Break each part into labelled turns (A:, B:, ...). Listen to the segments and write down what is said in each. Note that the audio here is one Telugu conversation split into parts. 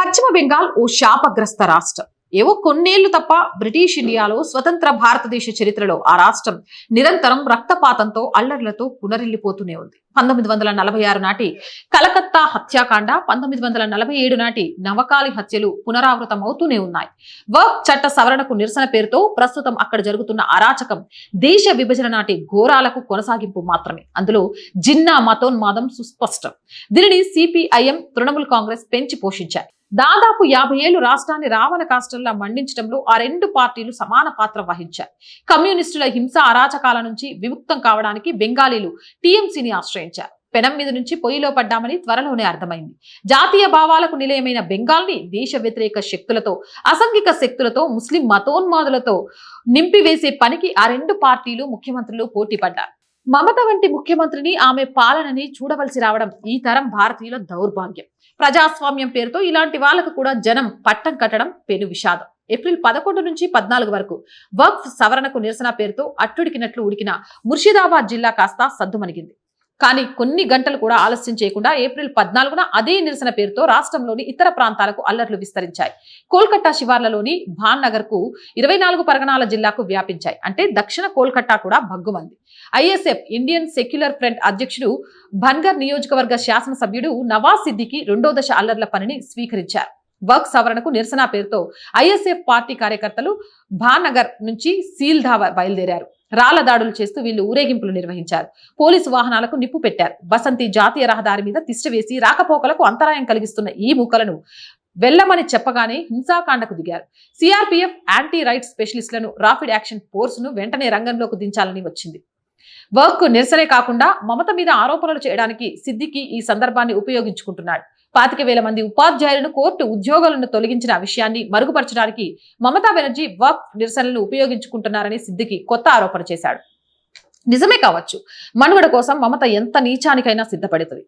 A: పశ్చిమ బెంగాల్ ఓ శాపగ్రస్త రాష్ట్రం. ఏవో కొన్నేళ్లు తప్ప బ్రిటిష్ ఇండియాలో స్వతంత్ర భారతదేశ చరిత్రలో ఆ రాష్ట్రం నిరంతరం రక్తపాతంతో అల్లర్లతో పునరిల్లిపోతూనే ఉంది. 1946 నాటి కలకత్తా హత్యాకాండ, 1947 నాటి నవకాలి హత్యలు పునరావృతమవుతూనే ఉన్నాయి. వర్క్ చట్ట సవరణకు నిరసన పేరుతో ప్రస్తుతం అక్కడ జరుగుతున్న అరాచకం దేశ విభజన నాటి ఘోరాలకు కొనసాగింపు మాత్రమే. అందులో జిన్నా మతోన్మాదం సుస్పష్టం. దీనిని సిపిఐఎం, తృణమూల్ కాంగ్రెస్ పెంచి పోషించాయి. దాదాపు 50 ఏళ్లు రాష్ట్రాన్ని రావణ కాష్టంలా మండించడంలో ఆ రెండు పార్టీలు సమాన పాత్ర వహించాయి. కమ్యూనిస్టుల హింస అరాచకాల నుంచి విముక్తం కావడానికి బెంగాలీలు టీఎంసీని ఆశ్రయించారు. పెనం మీద నుంచి పొయ్యిలో పడ్డామని త్వరలోనే అర్థమైంది. జాతీయ భావాలకు నిలయమైన బెంగాల్ని దేశ వ్యతిరేక శక్తులతో, అసంఘిక శక్తులతో, ముస్లిం మతోన్మాదులతో నింపివేసే పనికి ఆ రెండు పార్టీలు ముఖ్యమంత్రులు పోటీ పడ్డారు. మమత వంటి ముఖ్యమంత్రిని, ఆమె పాలనని చూడవలసి రావడం ఈ తరం భారతీయుల దౌర్భాగ్యం. ప్రజాస్వామ్యం పేరుతో ఇలాంటి వాళ్లకు కూడా జనం పట్టం కట్టడం పెను విషాదం. ఏప్రిల్ 11 నుంచి 14 వరకు వక్ఫ్ సవరణకు నిరసన పేరుతో అట్టుడికినట్లు ఉడికిన ముర్షిదాబాద్ జిల్లా కాస్త సద్దుమణిగింది. కానీ కొన్ని గంటలు కూడా ఆలస్యం చేయకుండా ఏప్రిల్ 14న అదే నిరసన పేరుతో రాష్ట్రంలోని ఇతర ప్రాంతాలకు అల్లర్లు విస్తరించాయి. కోల్కతా శివార్లలోని భాన్ నగర్ కు 24 పరగణాల జిల్లాకు వ్యాపించాయి. అంటే దక్షిణ కోల్కతా కూడా భగ్గుమంది. ఐఎస్ఎఫ్, ఇండియన్ సెక్యులర్ ఫ్రంట్ అధ్యక్షుడు, భన్గర్ నియోజకవర్గ శాసనసభ్యుడు నవాజ్ సిద్దికి రెండో దశ అల్లర్ల పనిని స్వీకరించారు. వర్క్ సవరణకు నిరసన పేరుతో ఐఎస్ఎఫ్ పార్టీ కార్యకర్తలు భానగర్ నుంచి సీల్దా బయలుదేరారు. రాళ్ల దాడులు చేస్తూ వీళ్లు ఊరేగింపులు నిర్వహించారు. పోలీసు వాహనాలకు నిప్పు పెట్టారు. బసంతి జాతీయ రహదారి మీద తిష్టవేసి రాకపోకలకు అంతరాయం కలిగిస్తున్న ఈ మూకలను వెళ్లమని చెప్పగానే హింసాకాండకు దిగారు. సిఆర్పిఎఫ్, యాంటీ రైట్స్ స్పెషలిస్టులను, రాపిడ్ యాక్షన్ ఫోర్స్ ను వెంటనే రంగంలోకి దించాలని వచ్చింది. వర్క్ నిరసనే కాకుండా మమత మీద ఆరోపణలు చేయడానికి సిద్దికి ఈ సందర్భాన్ని ఉపయోగించుకుంటున్నాడు. 25,000 మంది ఉపాధ్యాయులను కోర్టు ఉద్యోగాలను తొలగించిన విషయాన్ని మరుగుపరచడానికి మమతా బెనర్జీ వర్క్ నిరసనలను ఉపయోగించుకుంటున్నారని సిద్దికి కొత్త ఆరోపణ చేశాడు. నిజమే కావచ్చు, మనుగడ కోసం మమత ఎంత నీచానికైనా సిద్ధపడుతుంది.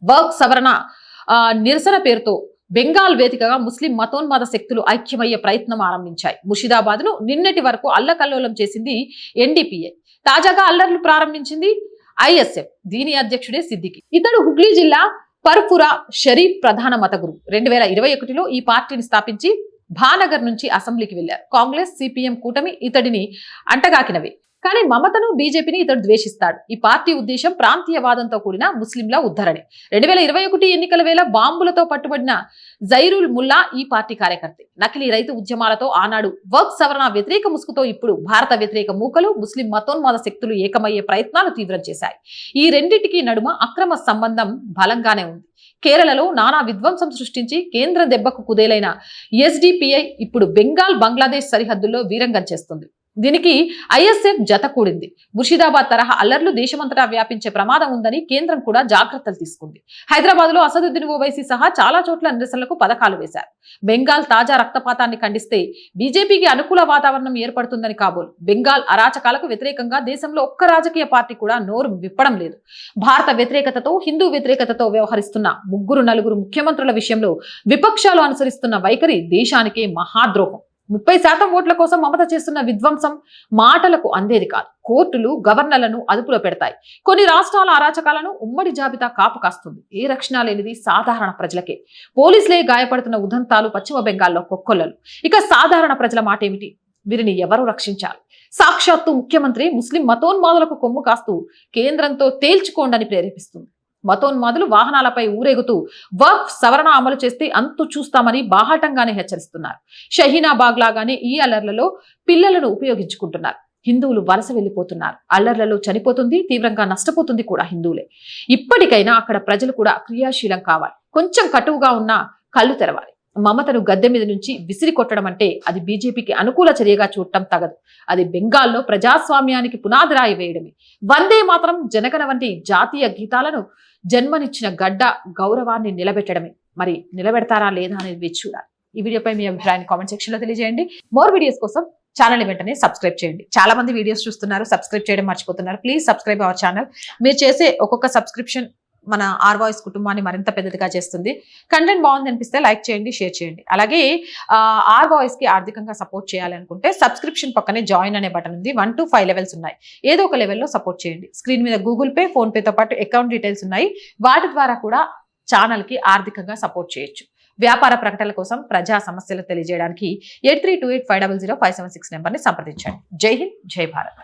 A: వర్క్ సవరణ నిరసన పేరుతో బెంగాల్ వేదికగా ముస్లిం మతోన్మాద శక్తులు ఐక్యమయ్యే ప్రయత్నం ఆరంభించాయి. ముషిదాబాద్ ను నిన్నటి వరకు అల్లకల్లోలం చేసింది ఎన్డీపీఏ. తాజాగా అల్లర్లు ప్రారంభించింది ఐఎస్ఎఫ్. దీని అధ్యక్షుడే సిద్దికి. ఇతడు హుగ్లీ జిల్లా పర్పురా షరీఫ్ ప్రధాన మత గురు. 2021లో ఈ పార్టీని స్థాపించి భానగర్ నుంచి అసెంబ్లీకి వెళ్లారు. కాంగ్రెస్, సిపిఎం కూటమి ఇతడిని అంటగాకినవి. కానీ మమతను, బీజేపీని ఇతడు ద్వేషిస్తాడు. ఈ పార్టీ ఉద్దేశం ప్రాంతీయవాదంతో కూడిన ముస్లింల ఉద్ధరణే. 2021 ఎన్నికల వేళ బాంబులతో పట్టుబడిన జైరుల్ ముల్లా ఈ పార్టీ కార్యకర్తే. నకిలీ రైతు ఉద్యమాలతో ఆనాడు వర్క్ సవరణ వ్యతిరేక ముసుగుతో ఇప్పుడు భారత వ్యతిరేక మూకలు, ముస్లిం మతోన్మాద శక్తులు ఏకమయ్యే ప్రయత్నాలు తీవ్రం చేశాయి. ఈ రెండింటికి నడుమ అక్రమ సంబంధం బలంగానే ఉంది. కేరళలో నానా విధ్వంసం సృష్టించి కేంద్ర దెబ్బకు కుదేలైన ఎస్డిపిఐ ఇప్పుడు బెంగాల్, బంగ్లాదేశ్ సరిహద్దుల్లో వీరంగం చేస్తుంది. దీనికి ఐఎస్ఎఫ్ జత కూడింది. ముర్షిదాబాద్ తరహా అల్లర్లు దేశమంతటా వ్యాపించే ప్రమాదం ఉందని కేంద్రం కూడా జాగ్రత్తలు తీసుకుంది. హైదరాబాద్ లో అసదుద్దీన్ ఓవైసీ సహా చాలా చోట్ల నిరసనలకు పథకాలు వేశారు. బెంగాల్ తాజా రక్తపాతాన్ని ఖండిస్తే బీజేపీకి అనుకూల వాతావరణం ఏర్పడుతుందని కాబోలు. బెంగాల్ అరాచకాలకు వ్యతిరేకంగా దేశంలో ఒక్క రాజకీయ పార్టీ కూడా నోరు విప్పడం లేదు. భారత వ్యతిరేకతతో, హిందూ వ్యతిరేకతతో వ్యవహరిస్తున్న 3-4 ముఖ్యమంత్రుల విషయంలో విపక్షాలు అనుసరిస్తున్న వైఖరి దేశానికే మహాద్రోహం. 30% ఓట్ల కోసం మమత చేస్తున్న విధ్వంసం మాటలకు అందేది కాదు. కోర్టులు గవర్నర్లను అదుపులో పెడతాయి. కొన్ని రాష్ట్రాల అరాచకాలను ఉమ్మడి జాబితా కాపు కాస్తుంది. ఏ రక్షణ లేనిది సాధారణ ప్రజలకే. పోలీసులే గాయపడుతున్న ఉదంతాలు పశ్చిమ బెంగాల్లో కొక్కొల్లలు. ఇక సాధారణ ప్రజల మాట ఏమిటి? వీరిని ఎవరు రక్షించాలి? సాక్షాత్తు ముఖ్యమంత్రి ముస్లిం మతోన్మాదులకు కొమ్ము కాస్తూ కేంద్రంతో తేల్చుకోండని ప్రేరేపిస్తుంది. మతోన్మాదులు వాహనాలపై ఊరేగుతూ వర్క్ సవరణ అమలు చేస్తే అంతు చూస్తామని బాహాటంగానే హెచ్చరిస్తున్నారు. షహీనాబాగ్ లాగానే ఈ అల్లర్లలో పిల్లలను ఉపయోగించుకుంటున్నారు. హిందువులు వలస వెళ్లిపోతున్నారు. అల్లర్లలో చనిపోతుంది, తీవ్రంగా నష్టపోతుంది కూడా హిందువులే. ఇప్పటికైనా అక్కడ ప్రజలు కూడా క్రియాశీలం కావాలి. కొంచెం కటువుగా ఉన్న కళ్ళు తెరవాలి. మమతను గద్దె మీద నుంచి విసిరి కొట్టడం అంటే అది బీజేపీకి అనుకూల చర్యగా చూడటం తగదు. అది బెంగాల్లో ప్రజాస్వామ్యానికి పునాది రాయి వేయడమే. వందే మాత్రం, జనగణ వంటి జాతీయ గీతాలను జన్మనిచ్చిన గడ్డ గౌరవాన్ని నిలబెట్టడమే. మరి నిలబెడతారా లేదా అనేది వేచి చూడాలి. ఈ వీడియోపై మీ అభిప్రాయాన్ని కామెంట్ సెక్షన్ లో తెలియజేయండి. మోర్ వీడియోస్ కోసం ఛానల్ వెంటనే సబ్స్క్రైబ్ చేయండి. చాలా మంది వీడియోస్ చూస్తున్నారు, సబ్స్క్రైబ్ చేయడం మర్చిపోతున్నారు. Please subscribe our channel. మీరు చేసే ఒక్కొక్క సబ్స్క్రిప్షన్ మన ఆర్ వాయిస్ కుటుంబాన్ని మరింత పెద్దదిగా చేస్తుంది. కంటెంట్ బాగుంది అనిపిస్తే లైక్ చేయండి, షేర్ చేయండి. అలాగే ఆర్ వాయిస్ కి ఆర్థికంగా సపోర్ట్ చేయాలనుకుంటే సబ్స్క్రిప్షన్ పక్కనే జాయిన్ అనే బటన్ ఉంది. 1 to 5 లెవెల్స్ ఉన్నాయి. ఏదో ఒక లెవెల్లో సపోర్ట్ చేయండి. స్క్రీన్ మీద గూగుల్ పే, ఫోన్ పేతో పాటు అకౌంట్ డీటెయిల్స్ ఉన్నాయి. వాటి ద్వారా కూడా ఛానల్ కి ఆర్థికంగా సపోర్ట్ చేయొచ్చు. వ్యాపార ప్రకటనల కోసం ప్రజా సమస్యలు తెలియజేయడానికి 8328500576 నెంబర్ని సంప్రదించండి. జై హింద్, జై భారత్.